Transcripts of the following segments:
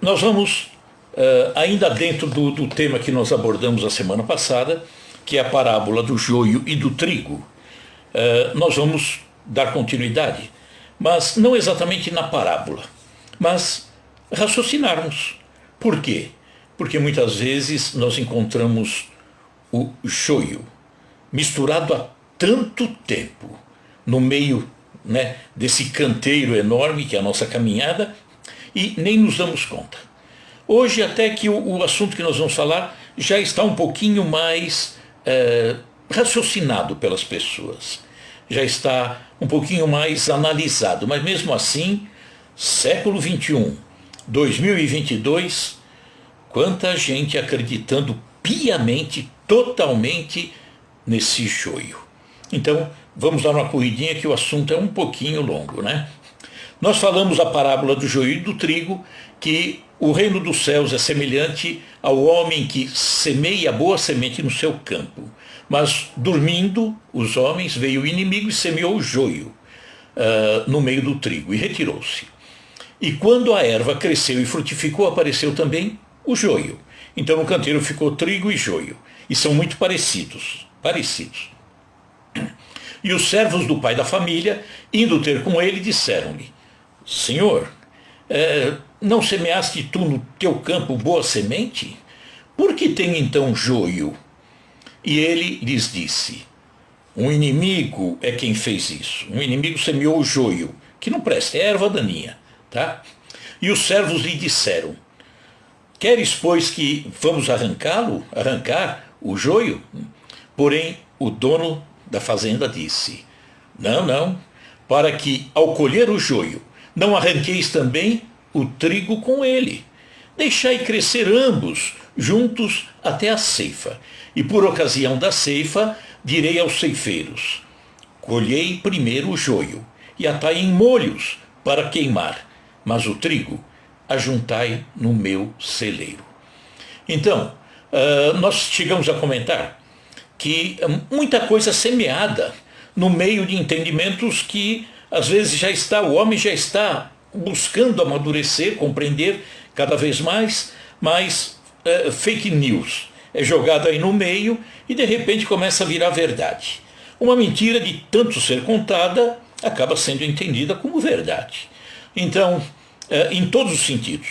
Nós vamos, ainda dentro do tema que nós abordamos a semana passada, que é a parábola do joio e do trigo, nós vamos dar continuidade, mas não exatamente na parábola, mas raciocinarmos. Por quê? Porque muitas vezes nós encontramos o joio misturado há tanto tempo no meio, né, desse canteiro enorme que é a nossa caminhada, e nem nos damos conta. Hoje até que o assunto que nós vamos falar já está um pouquinho mais raciocinado pelas pessoas, já está um pouquinho mais analisado, mas mesmo assim, século XXI, 2022, quanta gente acreditando piamente, totalmente nesse joio. Então, vamos dar uma corridinha que o assunto é um pouquinho longo, né? Nós falamos a parábola do joio e do trigo, que o reino dos céus é semelhante ao homem que semeia boa semente no seu campo. Mas, dormindo, os homens, veio o inimigo e semeou o joio no meio do trigo e retirou-se. E quando a erva cresceu e frutificou, apareceu também o joio. Então no canteiro ficou trigo e joio, e são muito parecidos. E os servos do pai da família, indo ter com ele, disseram-lhe: Senhor, não semeaste tu no teu campo boa semente? Por que tem então joio? E ele lhes disse: um inimigo é quem fez isso. Um inimigo semeou o joio, que não presta, é erva daninha. Tá? E os servos lhe disseram: queres, pois, que vamos arrancar o joio? Porém, o dono da fazenda disse: não, para que, ao colher o joio, não arranqueis também o trigo com ele. Deixai crescer ambos juntos até a ceifa. E por ocasião da ceifa, direi aos ceifeiros: colhei primeiro o joio, e atai em molhos para queimar, mas o trigo ajuntai no meu celeiro. Então, nós chegamos a comentar que muita coisa semeada no meio de entendimentos que às vezes o homem já está buscando amadurecer, compreender cada vez mais, mas fake news é jogada aí no meio e de repente começa a virar verdade. Uma mentira de tanto ser contada acaba sendo entendida como verdade. Então, em todos os sentidos,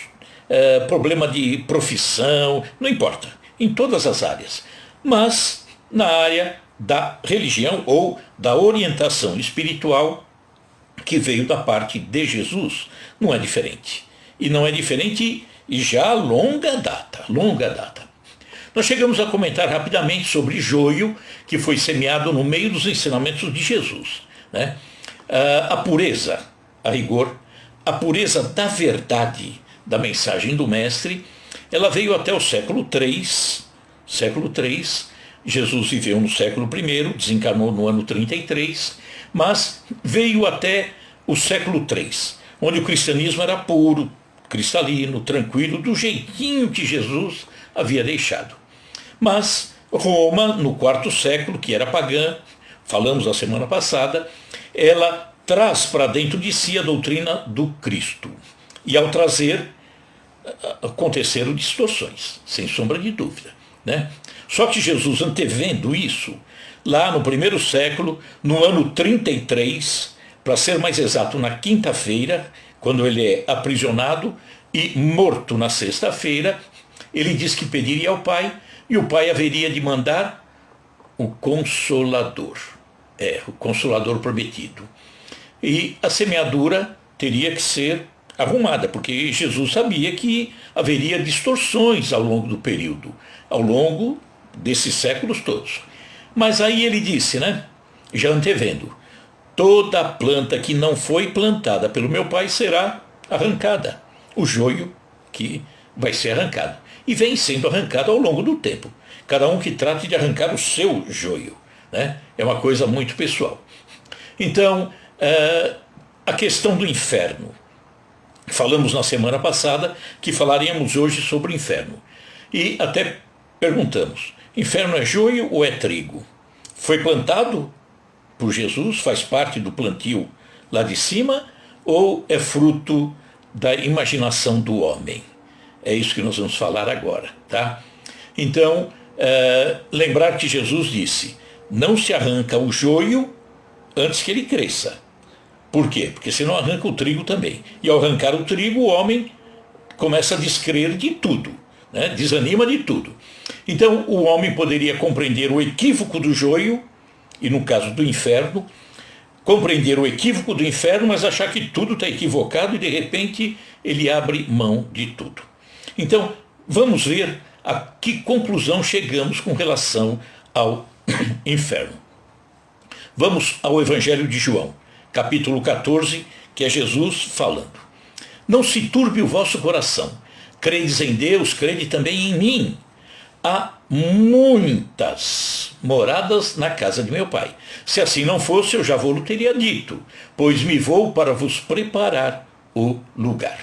problema de profissão, não importa, em todas as áreas, mas na área da religião ou da orientação espiritual que veio da parte de Jesus, não é diferente. E não é diferente já há longa data. Nós chegamos a comentar rapidamente sobre joio, que foi semeado no meio dos ensinamentos de Jesus, né? A pureza, a rigor, a pureza da verdade da mensagem do Mestre, ela veio até o século III. Jesus viveu no século I, desencarnou no ano 33, mas veio até o século III, onde o cristianismo era puro, cristalino, tranquilo, do jeitinho que Jesus havia deixado. Mas Roma, no IV século, que era pagã, falamos na semana passada, ela traz para dentro de si a doutrina do Cristo. E ao trazer, aconteceram distorções, sem sombra de dúvida, né? Só que Jesus, antevendo isso, lá no primeiro século, no ano 33, para ser mais exato, na quinta-feira, quando ele é aprisionado e morto na sexta-feira, ele diz que pediria ao Pai, e o Pai haveria de mandar o Consolador. O Consolador prometido. E a semeadura teria que ser arrumada, porque Jesus sabia que haveria distorções ao longo do período, ao longo desses séculos todos. Mas aí ele disse, né, já antevendo: toda planta que não foi plantada pelo meu Pai será arrancada. O joio que vai ser arrancado. E vem sendo arrancado ao longo do tempo. Cada um que trate de arrancar o seu joio, né? É uma coisa muito pessoal. Então, a questão do inferno. Falamos na semana passada que falaríamos hoje sobre o inferno. E até perguntamos: inferno é joio ou é trigo? Foi plantado por Jesus, faz parte do plantio lá de cima, ou é fruto da imaginação do homem. É isso que nós vamos falar agora, tá? Então, lembrar que Jesus disse, não se arranca o joio antes que ele cresça. Por quê? Porque senão arranca o trigo também. E ao arrancar o trigo, o homem começa a descrer de tudo, né? Desanima de tudo. Então, o homem poderia compreender o equívoco do joio, e no caso do inferno, compreender o equívoco do inferno, mas achar que tudo está equivocado e de repente ele abre mão de tudo. Então, vamos ver a que conclusão chegamos com relação ao inferno. Vamos ao Evangelho de João, capítulo 14, que é Jesus falando. Não se turbe o vosso coração. Credes em Deus, crede também em mim. Há muitas moradas na casa de meu Pai. Se assim não fosse, eu já vou-lo teria dito, pois me vou para vos preparar o lugar.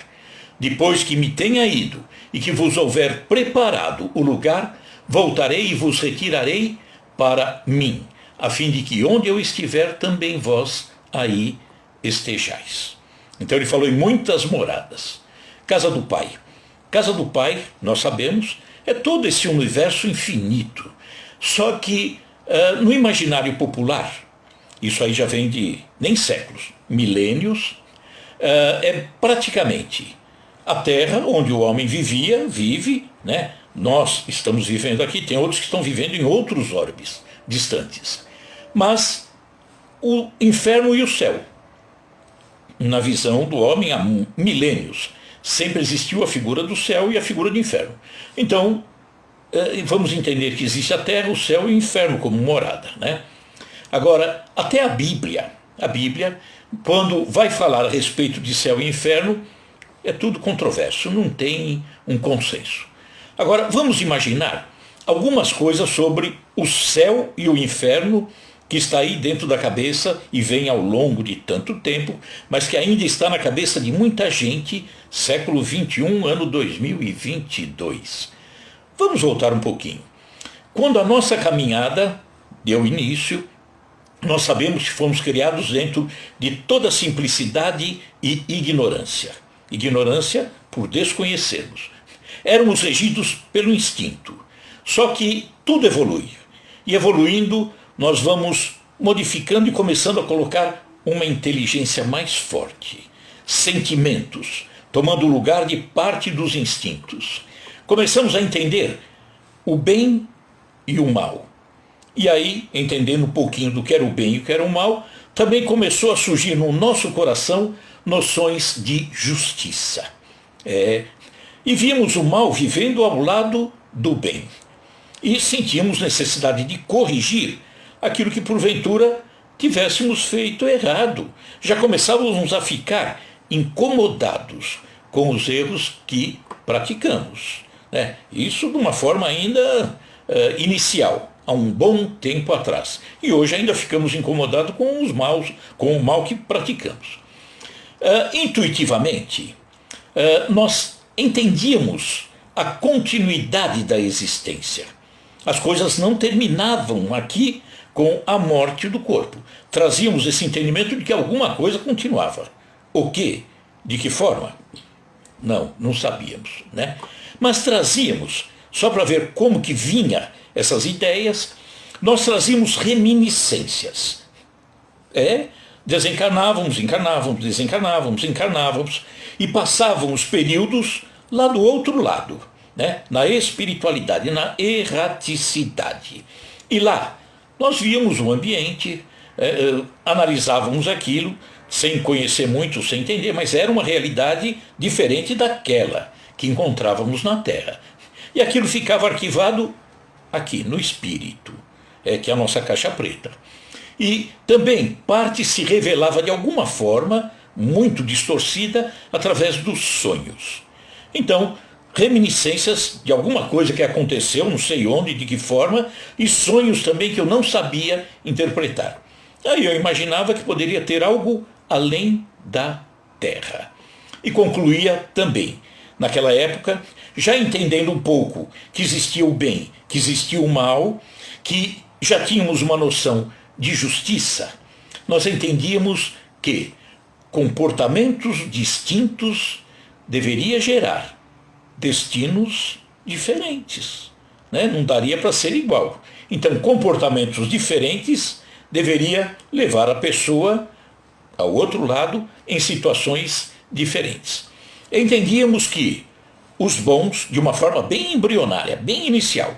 Depois que me tenha ido e que vos houver preparado o lugar, voltarei e vos retirarei para mim, a fim de que onde eu estiver, também vós aí estejais. Então ele falou em muitas moradas. Casa do Pai. Casa do Pai, nós sabemos, é todo esse universo infinito. Só que no imaginário popular, isso aí já vem de nem séculos, milênios, é praticamente a Terra onde o homem vivia, vive, né? Nós estamos vivendo aqui, tem outros que estão vivendo em outros orbes distantes. Mas o inferno e o céu, na visão do homem há milênios, sempre existiu a figura do céu e a figura do inferno. Então, vamos entender que existe a terra, o céu e o inferno como morada, né? Agora, até a Bíblia, quando vai falar a respeito de céu e inferno, é tudo controverso, não tem um consenso. Agora, vamos imaginar algumas coisas sobre o céu e o inferno que está aí dentro da cabeça e vem ao longo de tanto tempo, mas que ainda está na cabeça de muita gente, século XXI, ano 2022. Vamos voltar um pouquinho. Quando a nossa caminhada deu início, nós sabemos que fomos criados dentro de toda simplicidade e ignorância. Ignorância por desconhecermos. Éramos regidos pelo instinto. Só que tudo evolui. E evoluindo, nós vamos modificando e começando a colocar uma inteligência mais forte. Sentimentos, tomando o lugar de parte dos instintos. Começamos a entender o bem e o mal. E aí, entendendo um pouquinho do que era o bem e o que era o mal, também começou a surgir no nosso coração noções de justiça. E vimos o mal vivendo ao lado do bem. E sentíamos necessidade de corrigir aquilo que porventura tivéssemos feito errado. Já começávamos a ficar incomodados com os erros que praticamos, né? Isso de uma forma ainda inicial, há um bom tempo atrás. E hoje ainda ficamos incomodados com o mal que praticamos. Intuitivamente, nós entendíamos a continuidade da existência. As coisas não terminavam aqui com a morte do corpo. Trazíamos esse entendimento de que alguma coisa continuava. O quê? De que forma? Não sabíamos, né? Mas trazíamos, só para ver como que vinha essas ideias, nós trazíamos reminiscências. Desencarnávamos, encarnávamos, desencarnávamos, encarnávamos, e passávamos períodos lá do outro lado, né? Na espiritualidade, na erraticidade. E lá nós víamos o ambiente, analisávamos aquilo, sem conhecer muito, sem entender, mas era uma realidade diferente daquela que encontrávamos na Terra. E aquilo ficava arquivado aqui, no espírito, que é a nossa caixa preta. E também parte se revelava de alguma forma, muito distorcida, através dos sonhos. Então, reminiscências de alguma coisa que aconteceu, não sei onde, de que forma, e sonhos também que eu não sabia interpretar. Aí eu imaginava que poderia ter algo além da Terra. E concluía também, naquela época, já entendendo um pouco que existia o bem, que existia o mal, que já tínhamos uma noção de justiça, nós entendíamos que comportamentos distintos deveria gerar destinos diferentes, né? Não daria para ser igual. Então, comportamentos diferentes deveria levar a pessoa ao outro lado em situações diferentes. Entendíamos que os bons, de uma forma bem embrionária, bem inicial,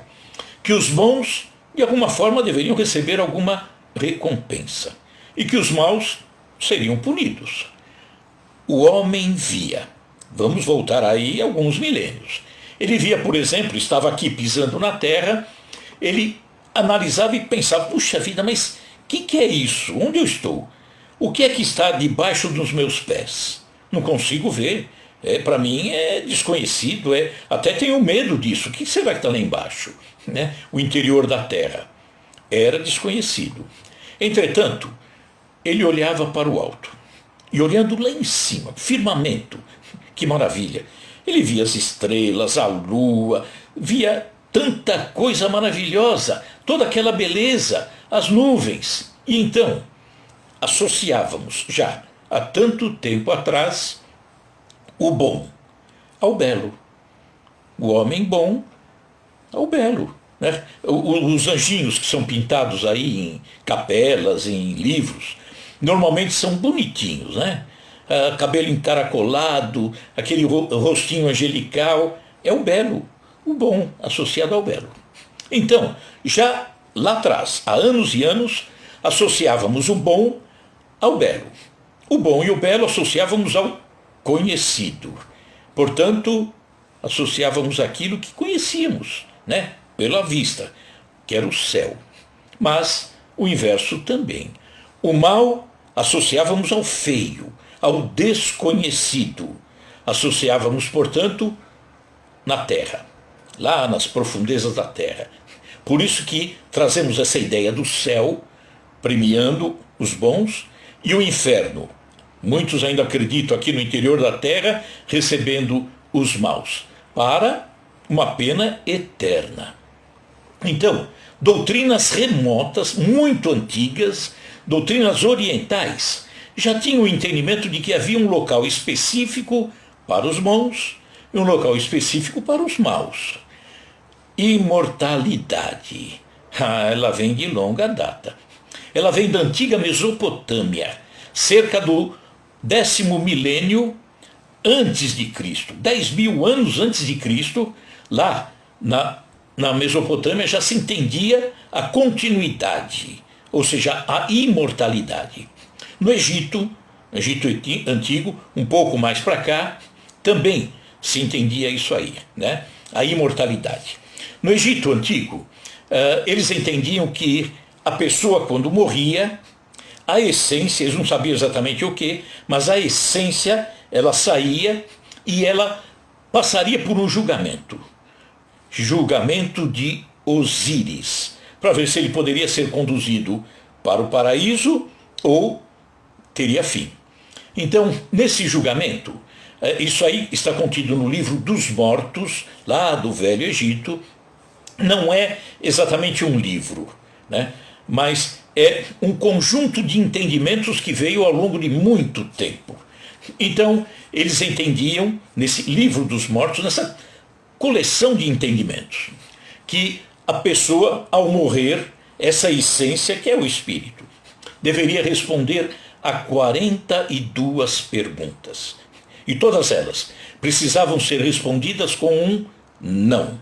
que os bons, de alguma forma, deveriam receber alguma recompensa e que os maus seriam punidos. O homem via, vamos voltar aí alguns milênios, ele via, por exemplo, estava aqui pisando na terra, ele analisava e pensava, puxa vida, mas o que é isso? Onde eu estou? O que é que está debaixo dos meus pés? Não consigo ver. Para mim é desconhecido, até tenho medo disso. O que será que está lá embaixo? Né? O interior da terra era desconhecido. Entretanto, ele olhava para o alto. E olhando lá em cima, firmamento, que maravilha. Ele via as estrelas, a lua, via tanta coisa maravilhosa, toda aquela beleza, as nuvens. E então, associávamos já há tanto tempo atrás o bom ao belo, o homem bom ao belo, né? Os anjinhos que são pintados aí em capelas, em livros, normalmente são bonitinhos, né? Cabelo encaracolado, aquele rostinho angelical, é o belo, o bom associado ao belo. Então, já lá atrás, há anos e anos, associávamos o bom ao belo. O bom e o belo associávamos ao conhecido. Portanto, associávamos aquilo que conhecíamos, né? Pela vista, que era o céu. Mas o inverso também. O mal associávamos ao feio, ao desconhecido. Associávamos, portanto, na terra, lá nas profundezas da terra. Por isso que trazemos essa ideia do céu premiando os bons e o inferno. Muitos ainda acreditam aqui no interior da terra, recebendo os maus, para uma pena eterna. Então, doutrinas remotas, muito antigas, doutrinas orientais, já tinham o entendimento de que havia um local específico para os bons e um local específico para os maus. Imortalidade. Ela vem de longa data. Ela vem da antiga Mesopotâmia, cerca do 10º milênio antes de Cristo. 10.000 anos antes de Cristo, lá na Mesopotâmia já se entendia a continuidade, ou seja, a imortalidade. No Egito Antigo, um pouco mais para cá, também se entendia isso aí, né? A imortalidade. No Egito Antigo, eles entendiam que a pessoa, quando morria, a essência, eles não sabiam exatamente o que, mas a essência, ela saía e ela passaria por um julgamento. Julgamento de Osíris, para ver se ele poderia ser conduzido para o paraíso ou teria fim. Então, nesse julgamento, isso aí está contido no livro dos mortos, lá do Velho Egito. Não é exatamente um livro, né? Mas é um conjunto de entendimentos que veio ao longo de muito tempo. Então, eles entendiam, nesse livro dos mortos, nessa coleção de entendimentos, que a pessoa, ao morrer, essa essência, que é o espírito, deveria responder a 42 perguntas. E todas elas precisavam ser respondidas com um não.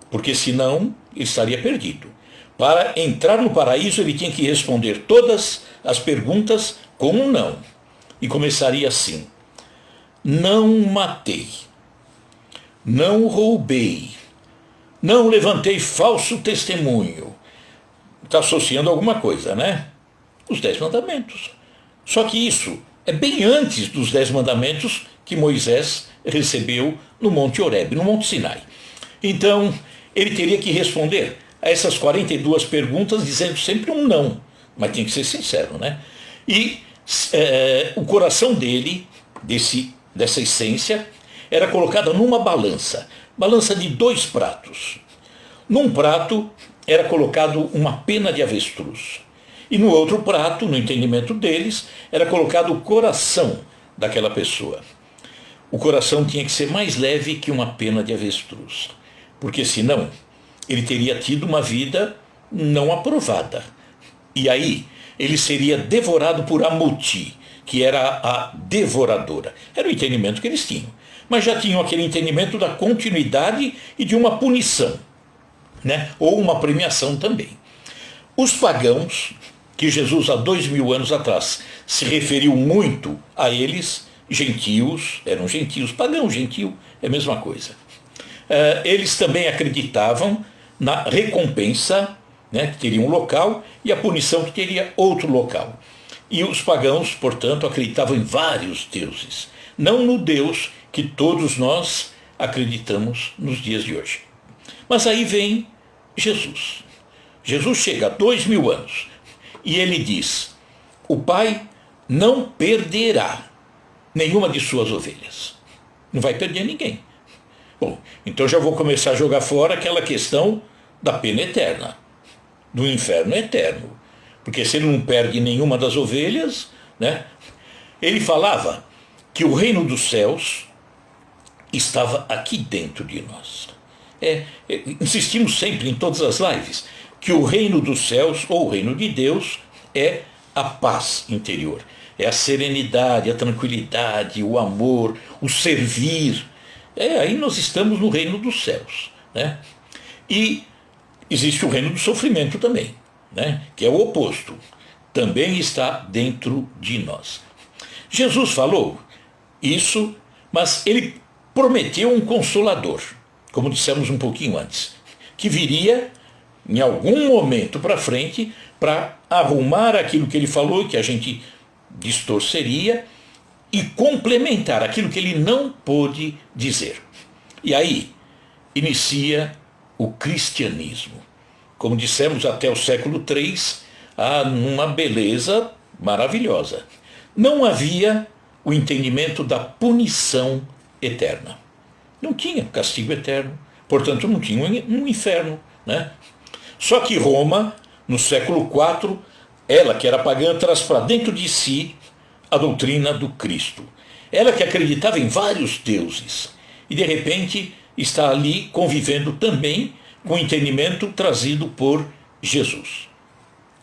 Porque senão ele estaria perdido. Para entrar no paraíso, ele tinha que responder todas as perguntas com um não. E começaria assim: não matei, não roubei, não levantei falso testemunho. Está associando alguma coisa, né? Os 10 mandamentos. Só que isso é bem antes dos 10 mandamentos que Moisés recebeu no Monte Horebe, no Monte Sinai. Então, ele teria que responder a essas 42 perguntas dizendo sempre um não, mas tem que ser sincero, né? E o coração dele, dessa essência, era colocado numa balança de 2 pratos. Num prato era colocado uma pena de avestruz. E no outro prato, no entendimento deles, era colocado o coração daquela pessoa. o coração tinha que ser mais leve que uma pena de avestruz, porque senão ele teria tido uma vida não aprovada. E aí ele seria devorado por Amuti, que era a devoradora. Era o entendimento que eles tinham. Mas já tinham aquele entendimento da continuidade e de uma punição, né? Ou uma premiação também. Os pagãos, que Jesus há 2000 anos atrás se referiu muito a eles, gentios, eram gentios, pagão, gentio, é a mesma coisa. Eles também acreditavam na recompensa, né, que teria um local, e a punição, que teria outro local. E os pagãos, portanto, acreditavam em vários deuses, não no Deus que todos nós acreditamos nos dias de hoje. Mas aí vem Jesus. Jesus chega há 2000 anos e ele diz: o Pai não perderá nenhuma de suas ovelhas. Não vai perder ninguém. Bom, então já vou começar a jogar fora aquela questão da pena eterna, do inferno eterno. Porque se ele não perde nenhuma das ovelhas, né? Ele falava que o reino dos céus estava aqui dentro de nós. Insistimos sempre em todas as lives que o reino dos céus, ou o reino de Deus, é a paz interior. É a serenidade, a tranquilidade, o amor, o servir. Aí nós estamos no reino dos céus, né? E existe o reino do sofrimento também, né? Que é o oposto. Também está dentro de nós. Jesus falou isso, mas ele prometeu um consolador, como dissemos um pouquinho antes, que viria em algum momento para frente para arrumar aquilo que ele falou, que a gente distorceria, e complementar aquilo que ele não pôde dizer. E aí inicia o cristianismo. Como dissemos, até o século III, uma beleza maravilhosa. Não havia o entendimento da punição eterna. Não tinha castigo eterno, portanto não tinha um inferno, né? Só que Roma, no século IV, ela que era pagã, traz para dentro de si a doutrina do Cristo. Ela que acreditava em vários deuses e de repente está ali convivendo também com o entendimento trazido por Jesus.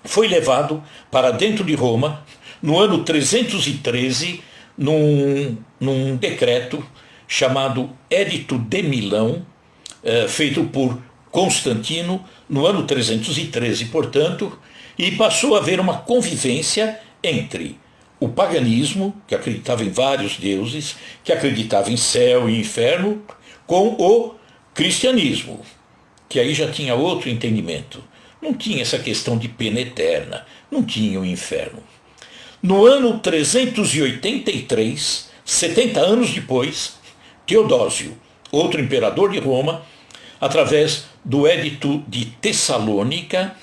Foi levado para dentro de Roma no ano 313, num decreto chamado Edito de Milão, feito por Constantino no ano 313, portanto, e passou a haver uma convivência entre o paganismo, que acreditava em vários deuses, que acreditava em céu e inferno, com o cristianismo, que aí já tinha outro entendimento. Não tinha essa questão de pena eterna, não tinha o inferno. No ano 383, 70 anos depois, Teodósio, outro imperador de Roma, através do Edito de Tessalônica,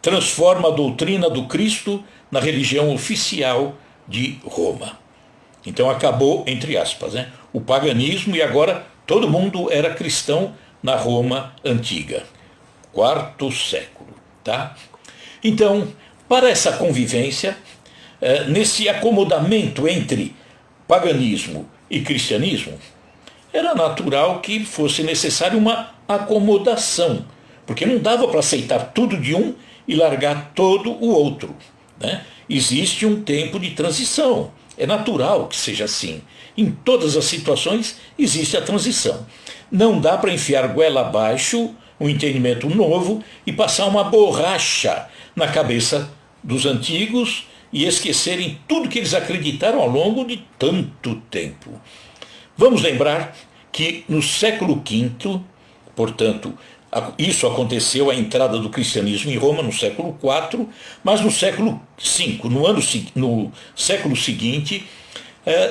transforma a doutrina do Cristo na religião oficial de Roma. Então acabou, entre aspas, né, o paganismo, e agora todo mundo era cristão na Roma antiga. IV século. Tá? Então, para essa convivência, nesse acomodamento entre paganismo e cristianismo, era natural que fosse necessário uma acomodação, porque não dava para aceitar tudo de um e largar todo o outro, né? Existe um tempo de transição, é natural que seja assim. Em todas as situações existe a transição. Não dá para enfiar goela abaixo um entendimento novo e passar uma borracha na cabeça dos antigos e esquecerem tudo que eles acreditaram ao longo de tanto tempo. Vamos lembrar que no século V, portanto, isso aconteceu, a entrada do cristianismo em Roma no século IV, mas no século V, no século seguinte,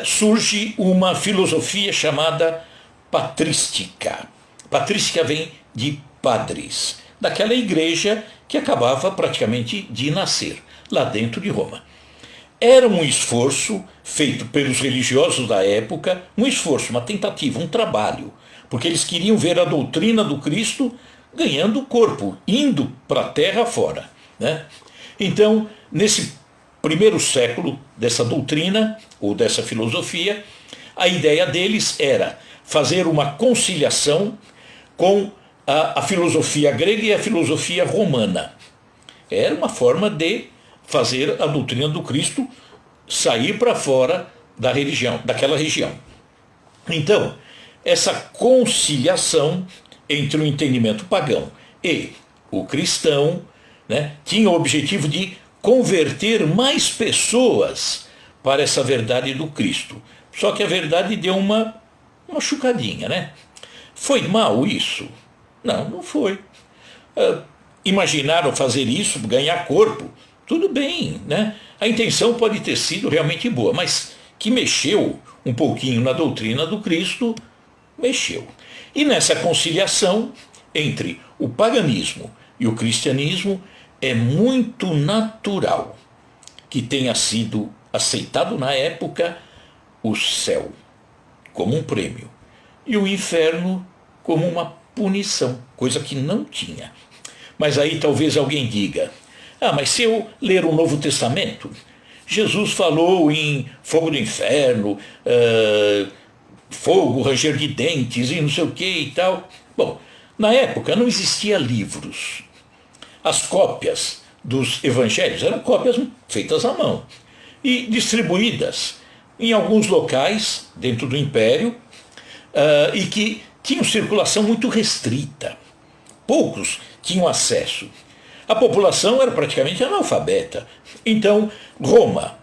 surge uma filosofia chamada patrística. Patrística vem de padres, daquela igreja que acabava praticamente de nascer lá dentro de Roma. Era um esforço feito pelos religiosos da época, um esforço, uma tentativa, um trabalho, porque eles queriam ver a doutrina do Cristo ganhando corpo, indo para a terra fora, né? Então, nesse primeiro século dessa doutrina, ou dessa filosofia, A ideia deles era fazer uma conciliação com a filosofia grega e a filosofia romana. Era uma forma de fazer a doutrina do Cristo sair para fora da religião, daquela região. Então, essa conciliação entre o entendimento pagão e o cristão, né, tinha o objetivo de converter mais pessoas para essa verdade do Cristo. Só que a verdade deu uma machucadinha, né? Foi mal isso? Não, não foi. Imaginaram fazer isso, ganhar corpo, tudo bem, né? A intenção pode ter sido realmente boa, mas que mexeu um pouquinho na doutrina do Cristo, mexeu. E nessa conciliação entre o paganismo e o cristianismo, é muito natural que tenha sido aceitado na época o céu como um prêmio e o inferno como uma punição, coisa que não tinha. Mas aí talvez alguém diga, mas se eu ler o Novo Testamento, Jesus falou em fogo do inferno, fogo, ranger de dentes e não sei o que e tal. Bom, na época não existia livros. As cópias dos evangelhos eram cópias feitas à mão e distribuídas em alguns locais dentro do império e que tinham circulação muito restrita. Poucos tinham acesso. A população era praticamente analfabeta. Então, Roma,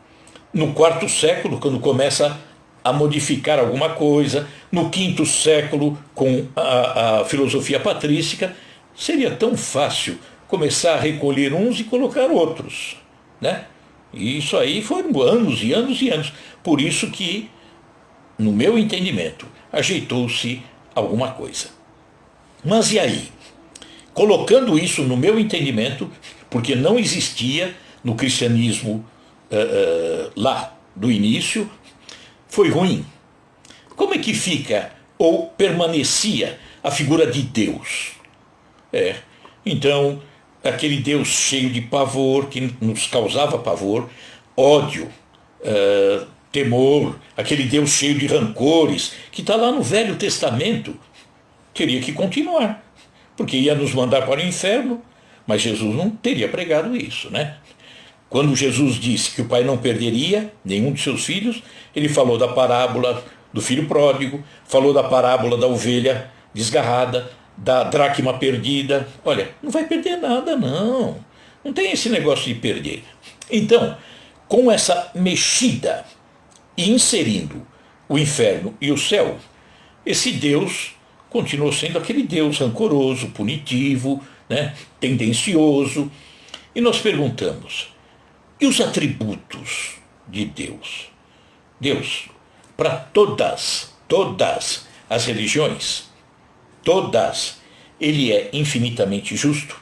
no IV século, quando começa a modificar alguma coisa, no V século, com a filosofia patrística, seria tão fácil começar a recolher uns e colocar outros, né? E isso aí foram anos e anos e anos. Por isso que, no meu entendimento, ajeitou-se alguma coisa. Mas e aí? Colocando isso no meu entendimento, porque não existia no cristianismo lá do início, foi ruim. Como é que fica ou permanecia a figura de Deus? Então, aquele Deus cheio de pavor, que nos causava pavor, ódio, temor, aquele Deus cheio de rancores, que está lá no Velho Testamento, teria que continuar, porque ia nos mandar para o inferno, mas Jesus não teria pregado isso, né? Quando Jesus disse que o pai não perderia nenhum de seus filhos, ele falou da parábola do filho pródigo, falou da parábola da ovelha desgarrada, da dracma perdida. Olha, não vai perder nada, não. Não tem esse negócio de perder. Então, com essa mexida e inserindo o inferno e o céu, esse Deus continuou sendo aquele Deus rancoroso, punitivo, né, tendencioso. E nós perguntamos, e os atributos de Deus? Deus, para todas as religiões, todas, ele é infinitamente justo,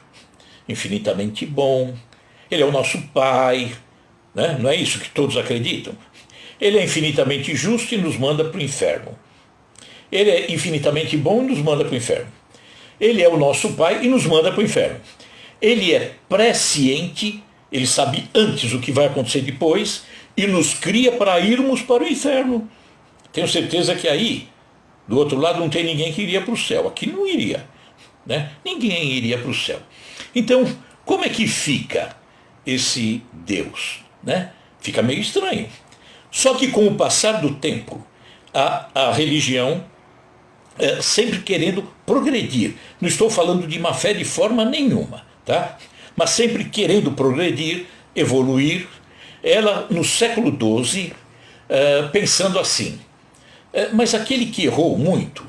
infinitamente bom, ele é o nosso Pai, né? Não é isso que todos acreditam? Ele é infinitamente justo e nos manda para o inferno. Ele é infinitamente bom e nos manda para o inferno. Ele é o nosso Pai e nos manda para o inferno. Ele é presciente, ele sabe antes o que vai acontecer depois e nos cria para irmos para o inferno. Tenho certeza que aí, do outro lado, não tem ninguém que iria para o céu. Aqui não iria, né? Ninguém iria para o céu. Então, como é que fica esse Deus, né? Fica meio estranho. Só que com o passar do tempo, a religião sempre querendo progredir. Não estou falando de má fé de forma nenhuma, tá? Mas sempre querendo progredir, evoluir. Ela, no século XII, pensando assim, mas aquele que errou muito,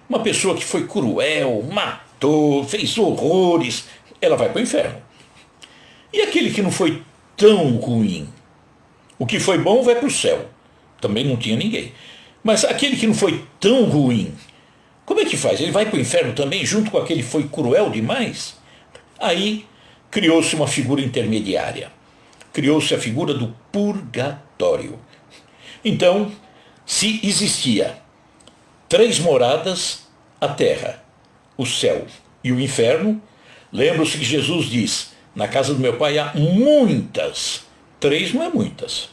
uma pessoa que foi cruel, matou, fez horrores, ela vai para o inferno. E aquele que não foi tão ruim, o que foi bom vai para o céu. Também não tinha ninguém. Mas aquele que não foi tão ruim, como é que faz? Ele vai para o inferno também, junto com aquele que foi cruel demais? Aí criou-se uma figura intermediária. Criou-se a figura do purgatório. Então, se existia 3 moradas, a terra, o céu e o inferno, lembra-se que Jesus diz, na casa do meu pai há muitas, 3 não é muitas.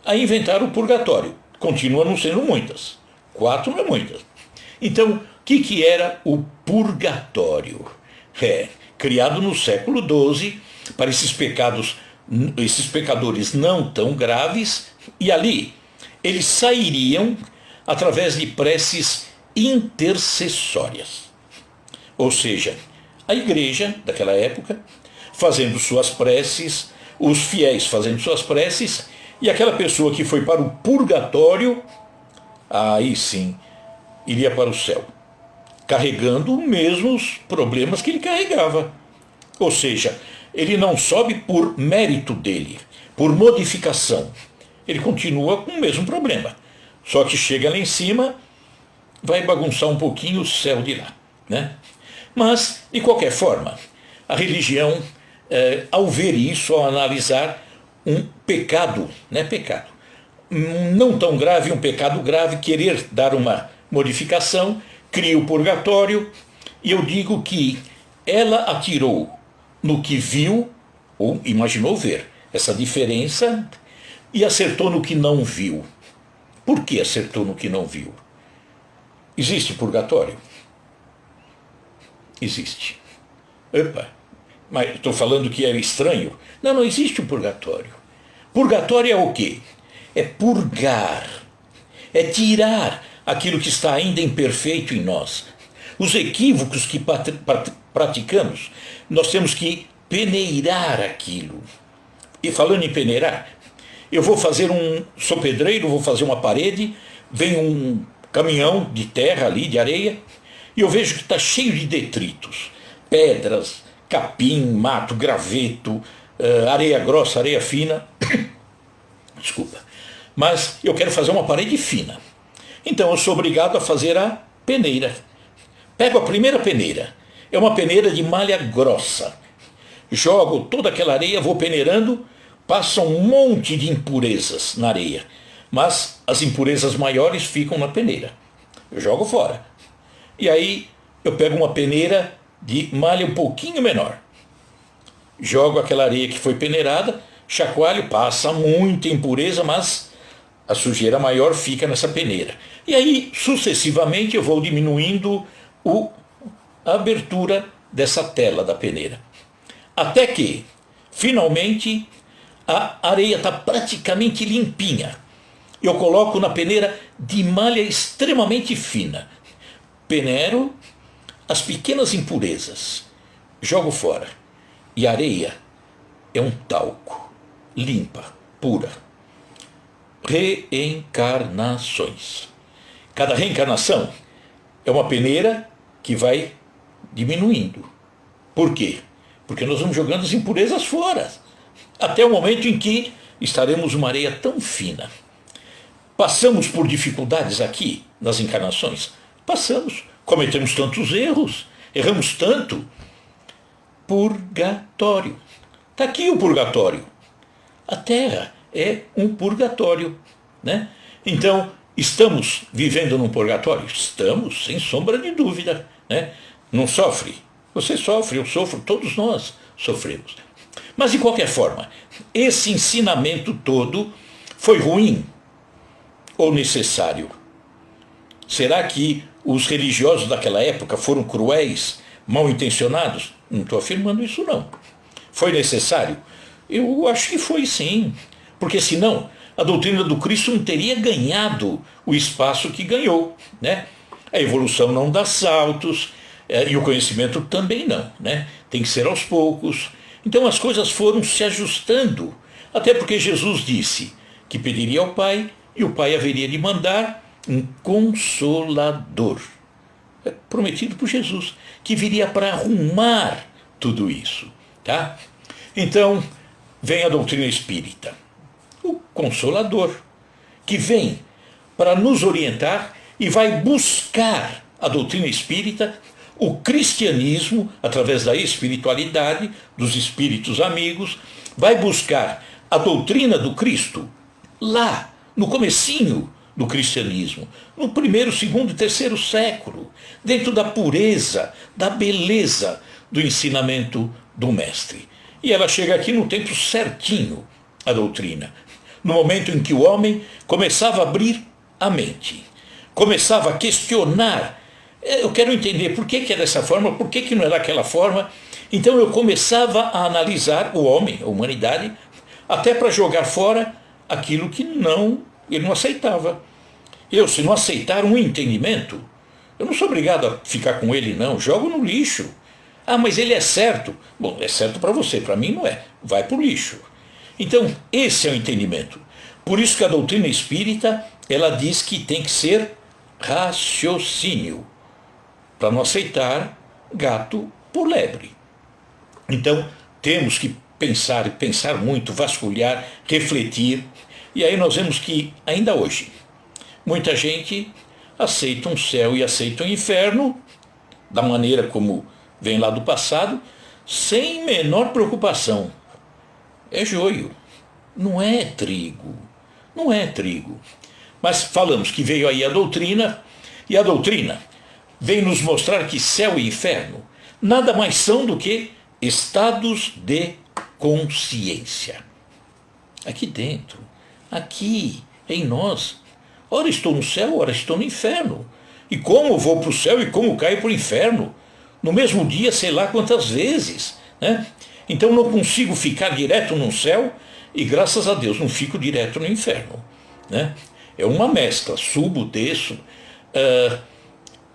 Aí inventaram o purgatório. continua não sendo muitas. 4 não é muitas. Então, o que era o purgatório? Criado no século XII para esses pecadores não tão graves, e ali eles sairiam através de preces intercessórias. Ou seja, a igreja daquela época fazendo suas preces, os fiéis fazendo suas preces, e aquela pessoa que foi para o purgatório, aí sim, iria para o céu, carregando os mesmos problemas que ele carregava. Ou seja, ele não sobe por mérito dele, por modificação. Ele continua com o mesmo problema. Só que chega lá em cima, vai bagunçar um pouquinho o céu de lá, né? Mas, de qualquer forma, a religião, ao ver isso, ao analisar um pecado, pecado, não tão grave, um pecado grave, querer dar uma modificação, cria o purgatório, e eu digo que ela atirou no que viu, ou imaginou ver, essa diferença, e acertou no que não viu. Por que acertou no que não viu? Existe purgatório? Existe. Opa, mas estou falando que é estranho? Não, não existe o purgatório. Purgatório é o quê? É purgar, é tirar aquilo que está ainda imperfeito em nós. Os equívocos que praticamos, nós temos que peneirar aquilo. E falando em peneirar, eu vou fazer sou pedreiro, vou fazer uma parede, vem um caminhão de terra ali, de areia, e eu vejo que está cheio de detritos, pedras, capim, mato, graveto, areia grossa, areia fina. Desculpa. Mas eu quero fazer uma parede fina. Então eu sou obrigado a fazer a peneira. Pego a primeira peneira. É uma peneira de malha grossa. Jogo toda aquela areia, vou peneirando, passa um monte de impurezas na areia. Mas as impurezas maiores ficam na peneira. Eu jogo fora. E aí eu pego uma peneira de malha um pouquinho menor. Jogo aquela areia que foi peneirada, chacoalho, passa muita impureza, mas a sujeira maior fica nessa peneira. E aí, sucessivamente, eu vou diminuindo a abertura dessa tela da peneira. Até que, finalmente, a areia está praticamente limpinha. Eu coloco na peneira de malha extremamente fina. Peneiro as pequenas impurezas. Jogo fora. E a areia é um talco. Limpa, pura. Reencarnações. Cada reencarnação é uma peneira que vai diminuindo. Por quê? Porque nós vamos jogando as impurezas fora. Até o momento em que estaremos uma areia tão fina. Passamos por dificuldades aqui, nas encarnações? Passamos. Cometemos tantos erros. Erramos tanto. Purgatório. Está aqui o purgatório. A Terra é um purgatório, né? Então, estamos vivendo num purgatório? Estamos, sem sombra de dúvida, né? Não sofre? Você sofre, eu sofro, todos nós sofremos. Mas, de qualquer forma, esse ensinamento todo foi ruim ou necessário? Será que os religiosos daquela época foram cruéis, mal intencionados? Não estou afirmando isso, não. Foi necessário? Eu acho que foi, sim. Porque senão a doutrina do Cristo não teria ganhado o espaço que ganhou, né? A evolução não dá saltos, e o conhecimento também não, né? Tem que ser aos poucos. Então as coisas foram se ajustando, até porque Jesus disse que pediria ao Pai e o Pai haveria de mandar um Consolador, prometido por Jesus, que viria para arrumar tudo isso, tá? Então vem a doutrina espírita, o Consolador, que vem para nos orientar e vai buscar a doutrina espírita, o cristianismo, através da espiritualidade, dos espíritos amigos, vai buscar a doutrina do Cristo lá, no comecinho do cristianismo, no primeiro, segundo e terceiro século, dentro da pureza, da beleza do ensinamento do Mestre. E ela chega aqui no tempo certinho, a doutrina, no momento em que o homem começava a abrir a mente. Começava a questionar. Eu quero entender por que é dessa forma, por que não é daquela forma. Então eu começava a analisar o homem, a humanidade, até para jogar fora aquilo que ele não aceitava. Se não aceitar um entendimento, eu não sou obrigado a ficar com ele, não. Jogo no lixo. Ah, mas ele é certo. Bom, é certo para você, para mim não é. Vai para o lixo. Então, esse é o entendimento. Por isso que a doutrina espírita, ela diz que tem que ser raciocínio, para não aceitar gato por lebre. Então, temos que pensar muito, vasculhar, refletir. E aí nós vemos que, ainda hoje, muita gente aceita um céu e aceita um inferno, da maneira como vem lá do passado, sem menor preocupação. É joio, não é trigo, não é trigo. Mas falamos que veio aí a doutrina, e a doutrina vem nos mostrar que céu e inferno nada mais são do que estados de consciência. Aqui dentro, aqui em nós. Ora estou no céu, ora estou no inferno. E como vou para o céu e como caio para o inferno? No mesmo dia, sei lá quantas vezes. Né? Então não consigo ficar direto no céu e, graças a Deus, não fico direto no inferno. Né? É uma mescla, subo, desço.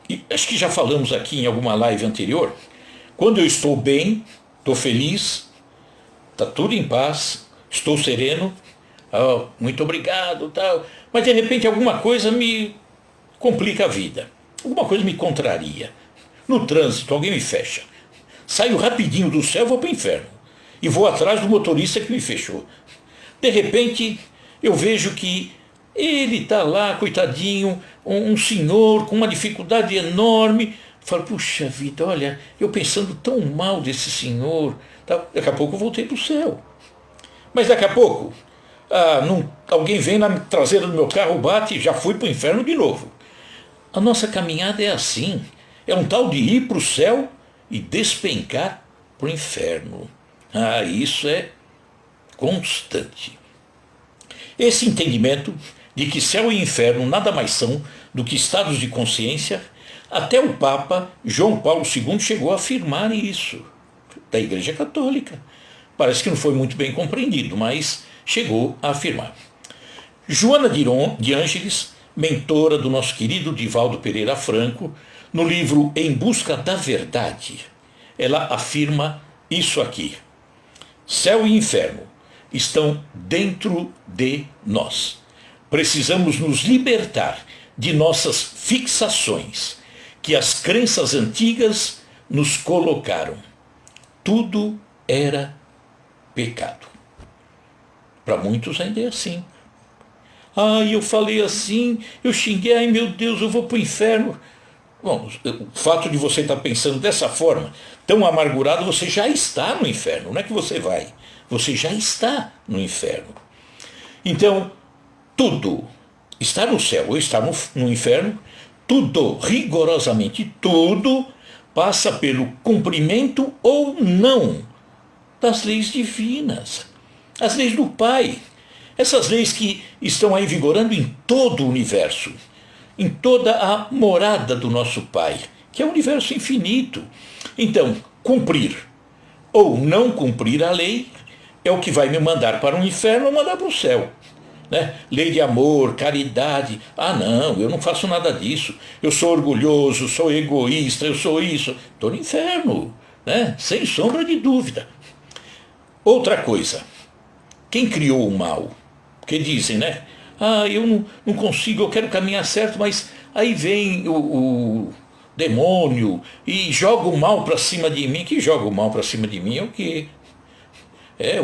E acho que já falamos aqui em alguma live anterior. Quando eu estou bem, estou feliz, está tudo em paz, estou sereno, muito obrigado, tal. Mas de repente alguma coisa me complica a vida, alguma coisa me contraria. No trânsito alguém me fecha, saio rapidinho do céu, vou para o inferno e vou atrás do motorista que me fechou. De repente eu vejo que ele está lá, coitadinho, um senhor com uma dificuldade enorme. Falo, puxa vida, olha, eu pensando tão mal desse senhor. Daqui a pouco eu voltei para o céu. Mas daqui a pouco, alguém vem na traseira do meu carro, bate e já fui para o inferno de novo. A nossa caminhada é assim. É um tal de ir para o céu e despencar para o inferno. Isso é constante. Esse entendimento de que céu e inferno nada mais são do que estados de consciência, até o Papa João Paulo II chegou a afirmar isso, da Igreja Católica. Parece que não foi muito bem compreendido, mas chegou a afirmar. Joana de Ângeles, mentora do nosso querido Divaldo Pereira Franco, no livro Em Busca da Verdade, ela afirma isso aqui. Céu e inferno estão dentro de nós. Precisamos nos libertar de nossas fixações que as crenças antigas nos colocaram. Tudo era pecado. Para muitos ainda é assim. Eu falei assim, eu xinguei, ai meu Deus, eu vou para o inferno. Bom, o fato de você estar pensando dessa forma, tão amargurado, você já está no inferno. Não é que você vai, você já está no inferno. Então, tudo, estar no céu ou estar no inferno, tudo, rigorosamente tudo, passa pelo cumprimento ou não das leis divinas, as leis do Pai. Essas leis que estão aí vigorando em todo o universo, em toda a morada do nosso Pai, que é o universo infinito. Então, cumprir ou não cumprir a lei é o que vai me mandar para o inferno ou mandar para o céu. Né? Lei de amor, caridade. Não, eu não faço nada disso. Eu sou orgulhoso, sou egoísta, eu sou isso. Estou no inferno, né? Sem sombra de dúvida. Outra coisa, quem criou o mal? Porque dizem, né? Eu não consigo, eu quero caminhar certo, mas aí vem o demônio e joga o mal para cima de mim. Que joga o mal para cima de mim é o quê?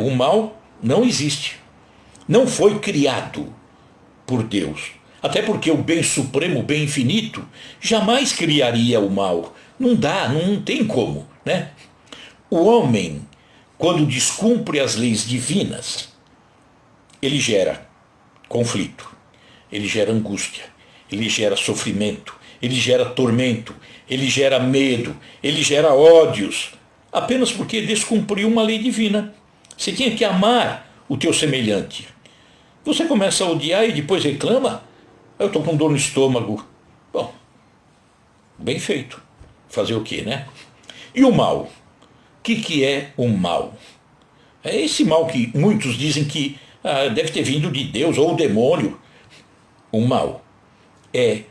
O mal não existe. Não foi criado por Deus. Até porque o bem supremo, o bem infinito, jamais criaria o mal. Não dá, não tem como, né? O homem, quando descumpre as leis divinas, ele gera conflito, ele gera angústia, ele gera sofrimento, ele gera tormento, ele gera medo, ele gera ódios, apenas porque descumpriu uma lei divina. Você tinha que amar o teu semelhante. Você começa a odiar e depois reclama? Eu estou com dor no estômago. Bom, bem feito. Fazer o quê, né? E o mal? O que é o mal? É esse mal que muitos dizem que deve ter vindo de Deus ou o demônio. O mal é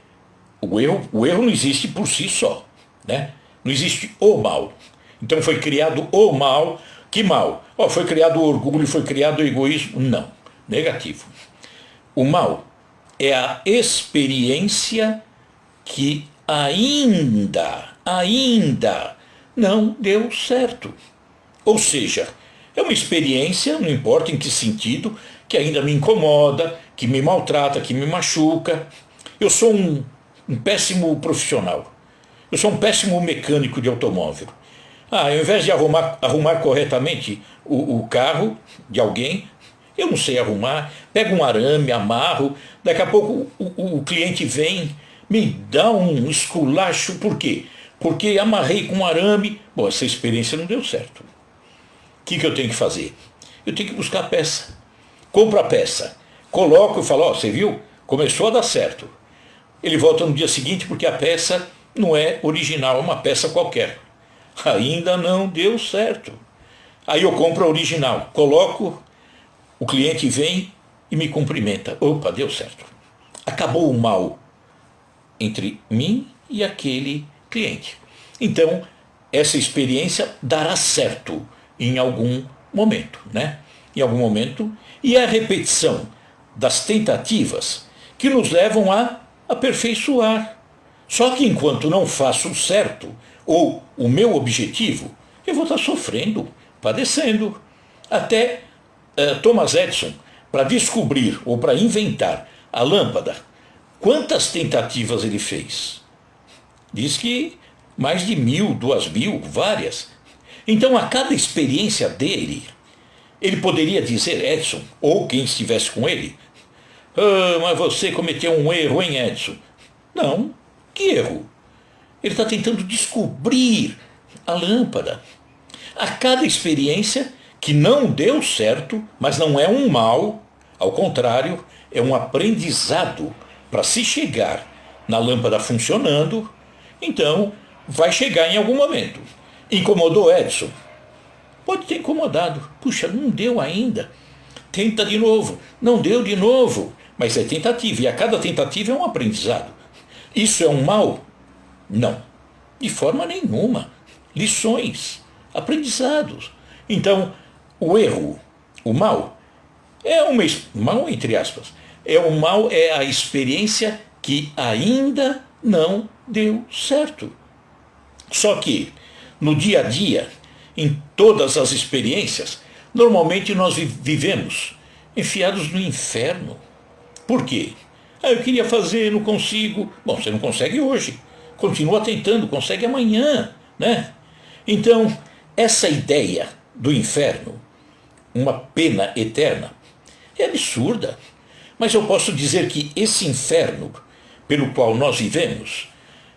o erro. O erro não existe por si só, né? Não existe o mal. Então foi criado o mal. Que mal? Foi criado o orgulho, foi criado o egoísmo? Não, negativo. O mal é a experiência que ainda não deu certo. Ou seja, é uma experiência, não importa em que sentido, que ainda me incomoda, que me maltrata, que me machuca. Eu sou um péssimo profissional. Eu sou um péssimo mecânico de automóvel. Ao invés de arrumar corretamente o carro de alguém, eu não sei arrumar, pego um arame, amarro, daqui a pouco o cliente vem, me dá um esculacho. Por quê? Porque amarrei com um arame. Bom, essa experiência não deu certo. O que eu tenho que fazer? Eu tenho que buscar a peça. Compro a peça, coloco e falo, você viu? Começou a dar certo. Ele volta no dia seguinte porque a peça não é original, é uma peça qualquer. Ainda não deu certo. Aí eu compro a original, coloco, o cliente vem e me cumprimenta. Opa, deu certo. Acabou o mal entre mim e aquele cliente. Então, essa experiência dará certo em algum momento, né? Em algum momento. E é a repetição das tentativas que nos levam a aperfeiçoar. Só que enquanto não faço o certo, ou o meu objetivo, eu vou estar sofrendo, padecendo. Até Thomas Edison, para descobrir ou para inventar a lâmpada, quantas tentativas ele fez? Diz que mais de 1.000, 2.000, várias. Então, a cada experiência dele, ele poderia dizer, Edison, ou quem estivesse com ele, mas você cometeu um erro, hein, Edison? Não, que erro? Ele está tentando descobrir a lâmpada. A cada experiência que não deu certo, mas não é um mal, ao contrário, é um aprendizado para se chegar na lâmpada funcionando. Então, vai chegar em algum momento. Incomodou Edison? Pode ter incomodado. Puxa, não deu ainda. Tenta de novo. Não deu de novo. Mas é tentativa. E a cada tentativa é um aprendizado. Isso é um mal? Não. De forma nenhuma. Lições. Aprendizados. Então, o erro, o mal, é mal entre aspas. O mal é a experiência que ainda não deu certo. Só que, no dia a dia, em todas as experiências, normalmente nós vivemos enfiados no inferno. Por quê? Eu queria fazer, não consigo. Bom, você não consegue hoje. Continua tentando, consegue amanhã, né? Então, essa ideia do inferno, uma pena eterna, é absurda. Mas eu posso dizer que esse inferno pelo qual nós vivemos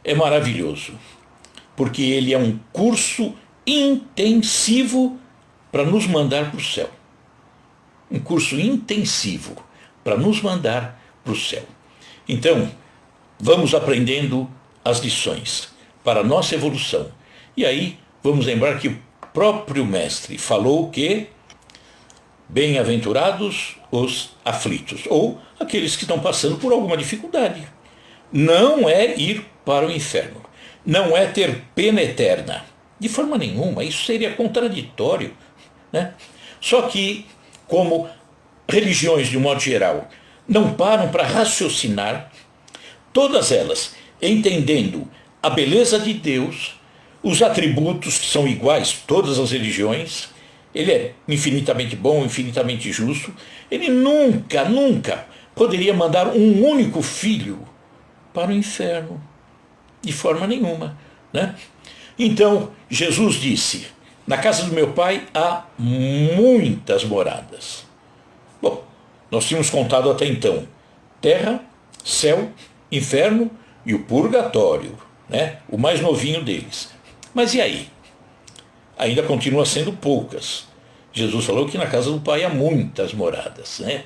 é maravilhoso, porque ele é um curso intensivo para nos mandar para o céu. Um curso intensivo para nos mandar para o céu. Então, vamos aprendendo as lições para a nossa evolução. E aí, vamos lembrar que o próprio Mestre falou que bem-aventurados os aflitos, ou aqueles que estão passando por alguma dificuldade. Não é ir para o inferno. Não é ter pena eterna. De forma nenhuma, isso seria contraditório, né? Só que, como religiões, de um modo geral, não param para raciocinar, todas elas entendendo a beleza de Deus, os atributos que são iguais, todas as religiões, ele é infinitamente bom, infinitamente justo, ele nunca poderia mandar um único filho para o inferno, de forma nenhuma, né? Então, Jesus disse, na casa do meu pai há muitas moradas. Bom, nós tínhamos contado até então terra, céu, inferno e o purgatório, né? O mais novinho deles. Mas e aí? Ainda continua sendo poucas. Jesus falou que na casa do pai há muitas moradas, né?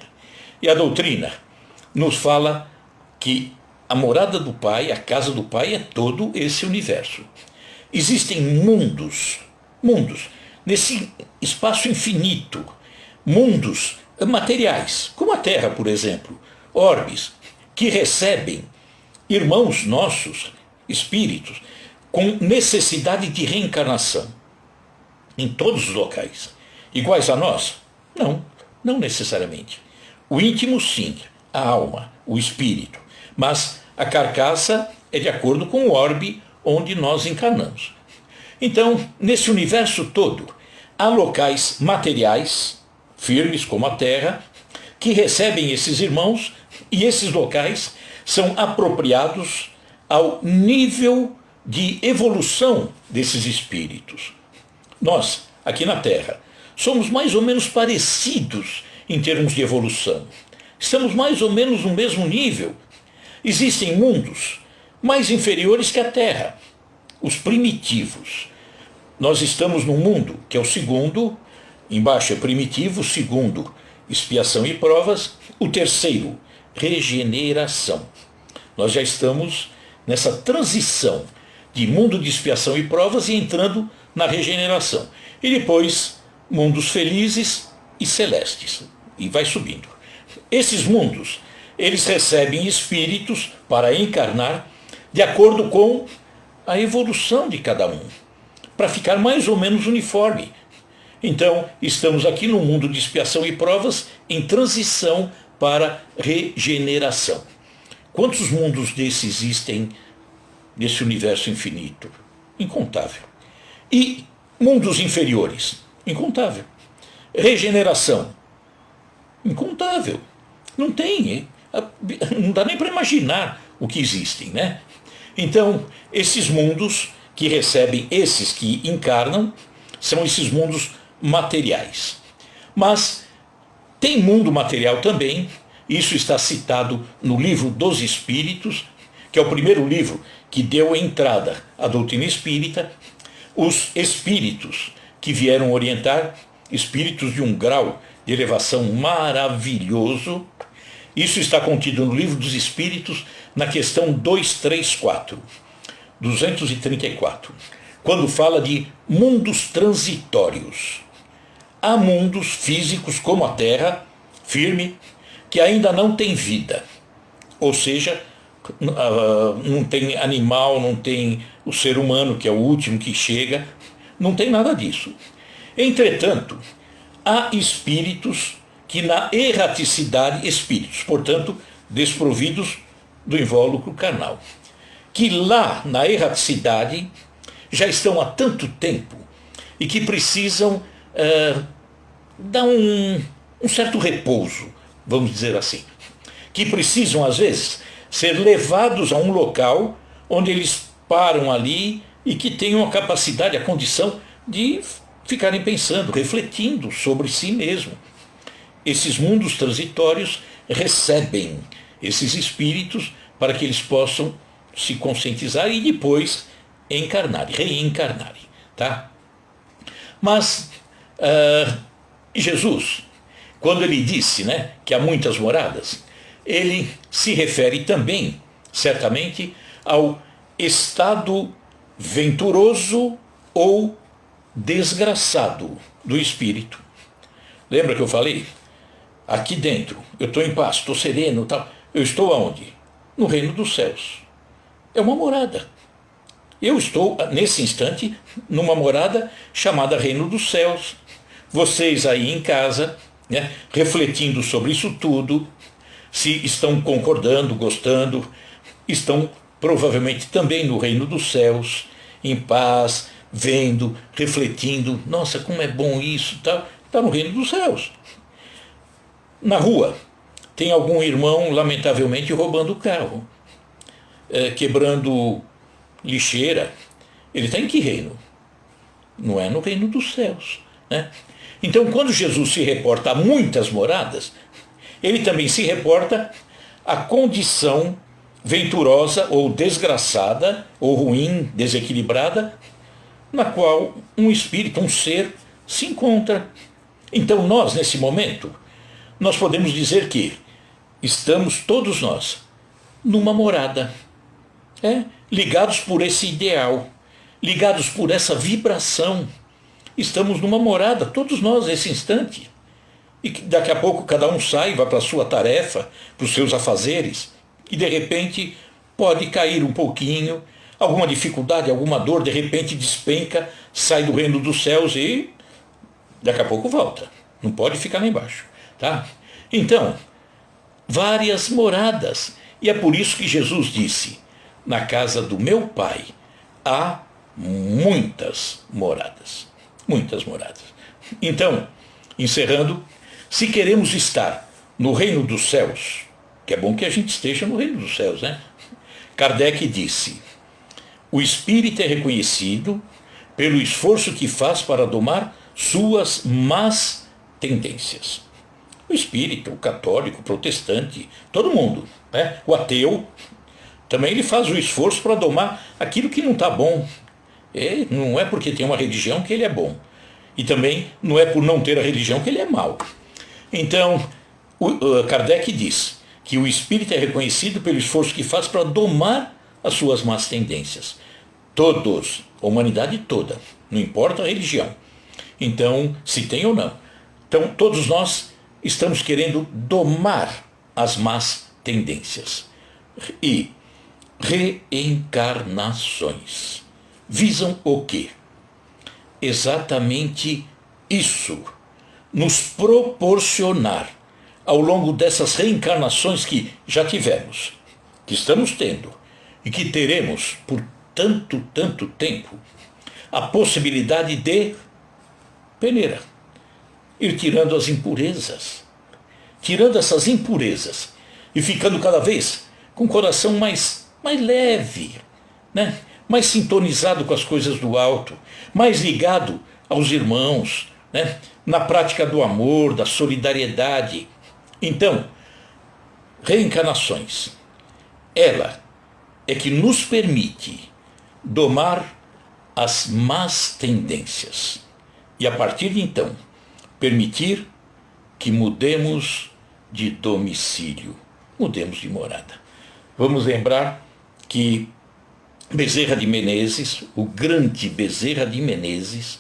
E a doutrina nos fala que a morada do Pai, a casa do Pai é todo esse universo. Existem mundos, nesse espaço infinito, mundos materiais, como a Terra, por exemplo, orbes, que recebem irmãos nossos, espíritos, com necessidade de reencarnação, em todos os locais. Iguais a nós? Não necessariamente. O íntimo, sim, a alma, o espírito, mas a carcaça é de acordo com o orbe onde nós encarnamos. Então, nesse universo todo, há locais materiais, firmes como a Terra, que recebem esses irmãos, e esses locais são apropriados ao nível de evolução desses espíritos. Nós, aqui na Terra, somos mais ou menos parecidos em termos de evolução. Estamos mais ou menos no mesmo nível. Existem mundos mais inferiores que a Terra, os primitivos. Nós estamos num mundo que é o segundo, embaixo é primitivo, o segundo, expiação e provas, o terceiro, regeneração. Nós já estamos nessa transição de mundo de expiação e provas e entrando na regeneração. E depois, mundos felizes e celestes. E vai subindo. Esses mundos, eles recebem espíritos para encarnar de acordo com a evolução de cada um, para ficar mais ou menos uniforme. Então, estamos aqui no mundo de expiação e provas em transição para regeneração. Quantos mundos desses existem nesse universo infinito? Incontável. E mundos inferiores? Incontável. Regeneração? Incontável. Não tem, não dá nem para imaginar o que existem, né? Então, esses mundos que recebem esses que encarnam são esses mundos materiais. Mas tem mundo material também, isso está citado no livro dos Espíritos, que é o primeiro livro que deu entrada à doutrina espírita. Os espíritos que vieram orientar, espíritos de um grau de elevação maravilhoso. Isso está contido no livro dos Espíritos, na questão 234, 234, quando fala de mundos transitórios. Há mundos físicos como a Terra, firme, que ainda não tem vida. Ou seja, não tem animal, não tem o ser humano, que é o último que chega, não tem nada disso. Entretanto, há espíritos que na erraticidade, espíritos, portanto, desprovidos do invólucro carnal, que lá na erraticidade já estão há tanto tempo e que precisam dar um certo repouso, vamos dizer assim, que precisam às vezes ser levados a um local onde eles param ali e que tenham a capacidade, a condição de ficarem pensando, refletindo sobre si mesmo. Esses mundos transitórios recebem esses espíritos para que eles possam se conscientizar e depois encarnarem, reencarnarem. Tá? Mas Jesus, quando ele disse, né, que há muitas moradas, ele se refere também, certamente, ao estado venturoso ou desgraçado do espírito. Lembra que eu falei? Aqui dentro, eu estou em paz, estou sereno, tal. Eu estou aonde? No reino dos céus. É uma morada. Eu estou, nesse instante, numa morada chamada Reino dos Céus. Vocês aí em casa, né, refletindo sobre isso tudo, se estão concordando, gostando, estão provavelmente também no Reino dos Céus, em paz, vendo, refletindo. Nossa, como é bom isso, tal. Está no Reino dos Céus. Na rua, tem algum irmão, lamentavelmente, roubando o carro, quebrando lixeira. Ele está em que reino? Não é no reino dos céus, né? Então, quando Jesus se reporta a muitas moradas, ele também se reporta à condição venturosa ou desgraçada, ou ruim, desequilibrada, na qual um espírito, um ser, se encontra. Então nós, nesse momento, nós podemos dizer que estamos todos nós numa morada. Ligados por esse ideal, ligados por essa vibração. Estamos numa morada, todos nós, nesse instante. E daqui a pouco cada um sai, vai para a sua tarefa, para os seus afazeres, e de repente pode cair um pouquinho, alguma dificuldade, alguma dor, de repente despenca, sai do reino dos céus e daqui a pouco volta. Não pode ficar lá embaixo. Tá? Então, várias moradas. E é por isso que Jesus disse, na casa do meu Pai há muitas moradas. Muitas moradas. Então, encerrando, se queremos estar no reino dos céus, que é bom que a gente esteja no reino dos céus, né? Kardec disse, o espírito é reconhecido pelo esforço que faz para domar suas más tendências. O espírita, o católico, o protestante, todo mundo, né? O ateu, também ele faz o esforço para domar aquilo que não está bom. Não é porque tem uma religião que ele é bom. E também não é por não ter a religião que ele é mau. Então, Kardec diz que o espírito é reconhecido pelo esforço que faz para domar as suas más tendências. Todos, a humanidade toda, não importa a religião. Então, se tem ou não. Então, todos nós estamos querendo domar as más tendências. E reencarnações visam o quê? Exatamente isso. Nos proporcionar, ao longo dessas reencarnações que já tivemos, que estamos tendo e que teremos por tanto tempo, a possibilidade de peneira, ir tirando as impurezas, tirando essas impurezas e ficando cada vez com o coração mais leve, né? Mais sintonizado com as coisas do alto, mais ligado aos irmãos, né? Na prática do amor, da solidariedade. Então, reencarnações, ela é que nos permite domar as más tendências e, a partir de então, permitir que mudemos de domicílio, mudemos de morada. Vamos lembrar que Bezerra de Menezes, o grande Bezerra de Menezes,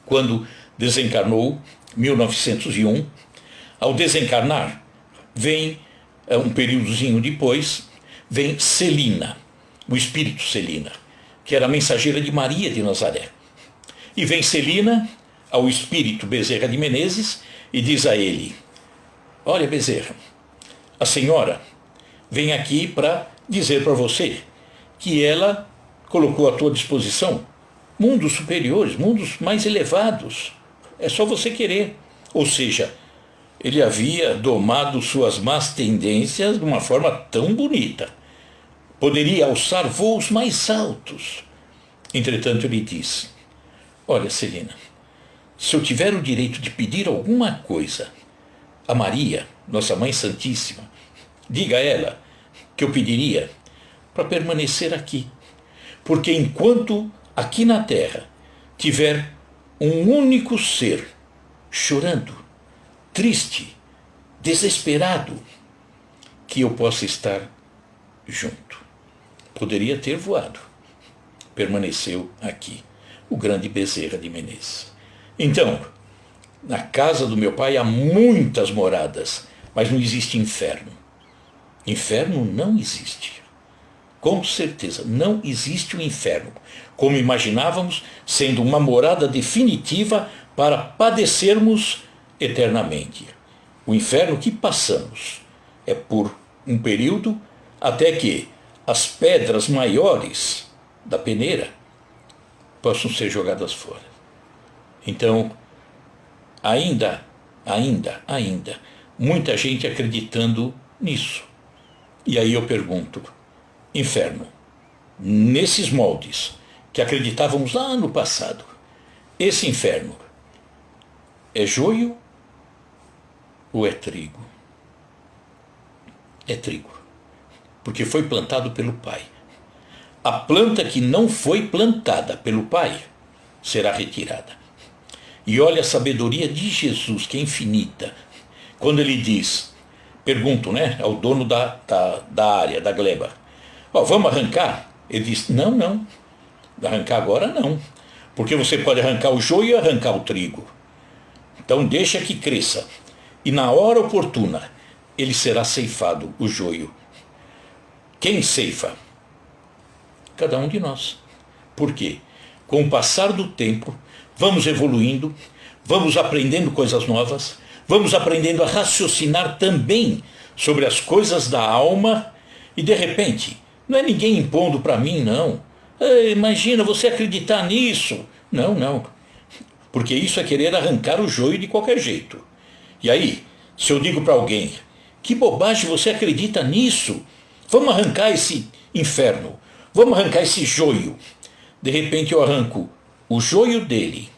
quando desencarnou, 1901, ao desencarnar, vem, um períodozinho depois, vem Celina, o espírito Celina, que era a mensageira de Maria de Nazaré. E vem Celina ao espírito Bezerra de Menezes e diz a ele, olha Bezerra, a senhora vem aqui para dizer para você que ela colocou à tua disposição mundos superiores, mundos mais elevados. É só você querer. Ou seja, ele havia domado suas más tendências de uma forma tão bonita. Poderia alçar voos mais altos. Entretanto, ele disse, olha, Celina, se eu tiver o direito de pedir alguma coisa a Maria, nossa Mãe Santíssima, diga a ela que eu pediria para permanecer aqui. Porque enquanto aqui na Terra tiver um único ser chorando, triste, desesperado, que eu possa estar junto. Poderia ter voado. Permaneceu aqui o grande Bezerra de Menezes. Então, na casa do meu pai há muitas moradas, mas não existe inferno. Inferno não existe. Com certeza, não existe o inferno, como imaginávamos, sendo uma morada definitiva para padecermos eternamente. O inferno que passamos é por um período até que as pedras maiores da peneira possam ser jogadas fora. Então, ainda, muita gente acreditando nisso. E aí eu pergunto, inferno, nesses moldes que acreditávamos lá no passado, esse inferno é joio ou é trigo? É trigo, porque foi plantado pelo Pai. A planta que não foi plantada pelo Pai será retirada. E olha a sabedoria de Jesus, que é infinita, quando ele diz, pergunto, né, ao dono da área, da gleba, vamos arrancar? Ele diz, não, arrancar agora não, porque você pode arrancar o joio e arrancar o trigo. Então deixa que cresça, e na hora oportuna ele será ceifado, o joio. Quem ceifa? Cada um de nós. Por quê? Com o passar do tempo, vamos evoluindo, vamos aprendendo coisas novas, vamos aprendendo a raciocinar também sobre as coisas da alma, e de repente, não é ninguém impondo para mim, não. Imagina você acreditar nisso. Não. Porque isso é querer arrancar o joio de qualquer jeito. E aí, se eu digo para alguém, que bobagem, você acredita nisso? Vamos arrancar esse inferno, vamos arrancar esse joio. De repente eu arranco o joio dele,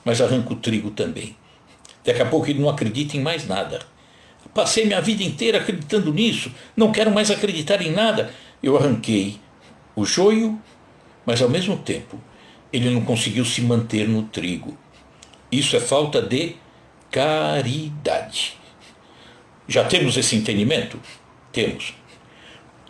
mas arranco o trigo também. Daqui a pouco ele não acredita em mais nada. Passei minha vida inteira acreditando nisso, não quero mais acreditar em nada. Eu arranquei o joio, mas ao mesmo tempo ele não conseguiu se manter no trigo. Isso é falta de caridade. Já temos esse entendimento? Temos.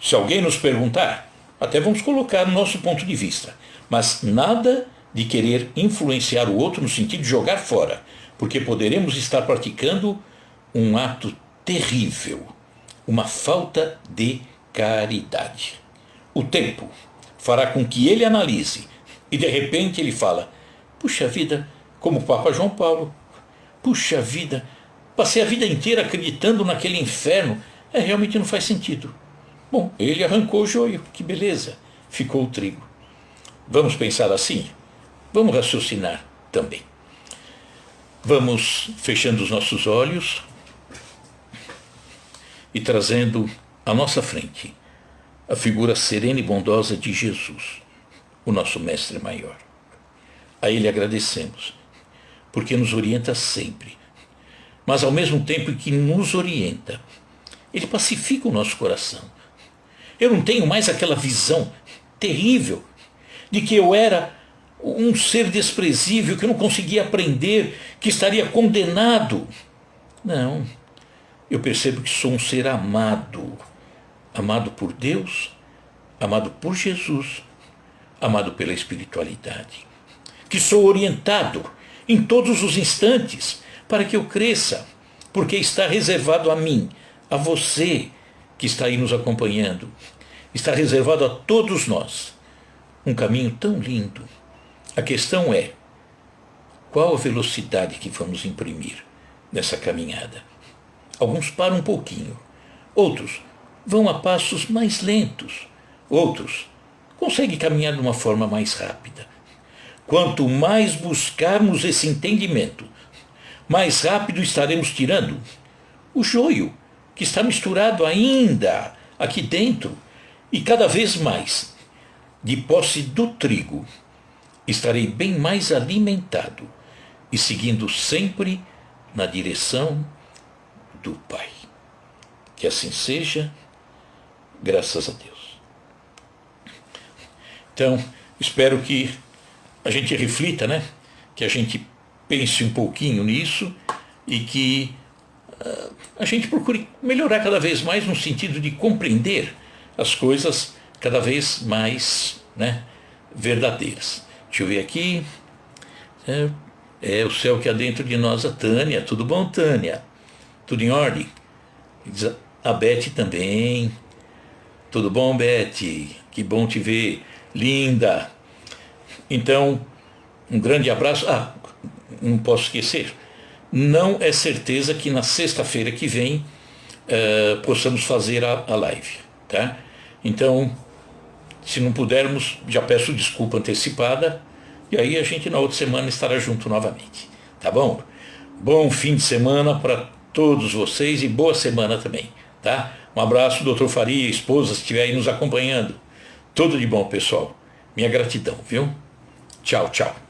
Se alguém nos perguntar, até vamos colocar o nosso ponto de vista, mas nada de querer influenciar o outro no sentido de jogar fora, porque poderemos estar praticando um ato terrível, uma falta de caridade. O tempo fará com que ele analise e de repente ele fala, puxa vida, como o Papa João Paulo, puxa vida, passei a vida inteira acreditando naquele inferno, realmente não faz sentido. Bom, ele arrancou o joio, que beleza, ficou o trigo. Vamos pensar assim? Vamos raciocinar também. Vamos fechando os nossos olhos e trazendo à nossa frente a figura serena e bondosa de Jesus, o nosso mestre maior. A ele agradecemos, porque nos orienta sempre, mas ao mesmo tempo que nos orienta, ele pacifica o nosso coração. Eu não tenho mais aquela visão terrível de que eu era um ser desprezível, que eu não conseguia aprender, que estaria condenado. Não, eu percebo que sou um ser amado, amado por Deus, amado por Jesus, amado pela espiritualidade, que sou orientado em todos os instantes para que eu cresça, porque está reservado a mim, a você que está aí nos acompanhando, está reservado a todos nós um caminho tão lindo. A questão é, qual a velocidade que vamos imprimir nessa caminhada? Alguns param um pouquinho, outros vão a passos mais lentos, outros conseguem caminhar de uma forma mais rápida. Quanto mais buscarmos esse entendimento, mais rápido estaremos tirando o joio que está misturado ainda aqui dentro, e cada vez mais, de posse do trigo, estarei bem mais alimentado e seguindo sempre na direção do Pai. Que assim seja, graças a Deus. Então, espero que a gente reflita, né? Que a gente pense um pouquinho nisso e que a gente procure melhorar cada vez mais no sentido de compreender as coisas cada vez mais, né, verdadeiras. Deixa eu ver aqui. É o céu que há dentro de nós, a Tânia. Tudo bom, Tânia? Tudo em ordem? A Beth também. Tudo bom, Beth? Que bom te ver. Linda. Então, um grande abraço. Não posso esquecer. Não é certeza que na sexta-feira que vem possamos fazer a live, tá? Então, se não pudermos, já peço desculpa antecipada, e aí a gente na outra semana estará junto novamente, tá bom? Bom fim de semana para todos vocês e boa semana também, tá? Um abraço, doutor Faria, esposa, se estiver aí nos acompanhando. Tudo de bom, pessoal. Minha gratidão, viu? Tchau, tchau.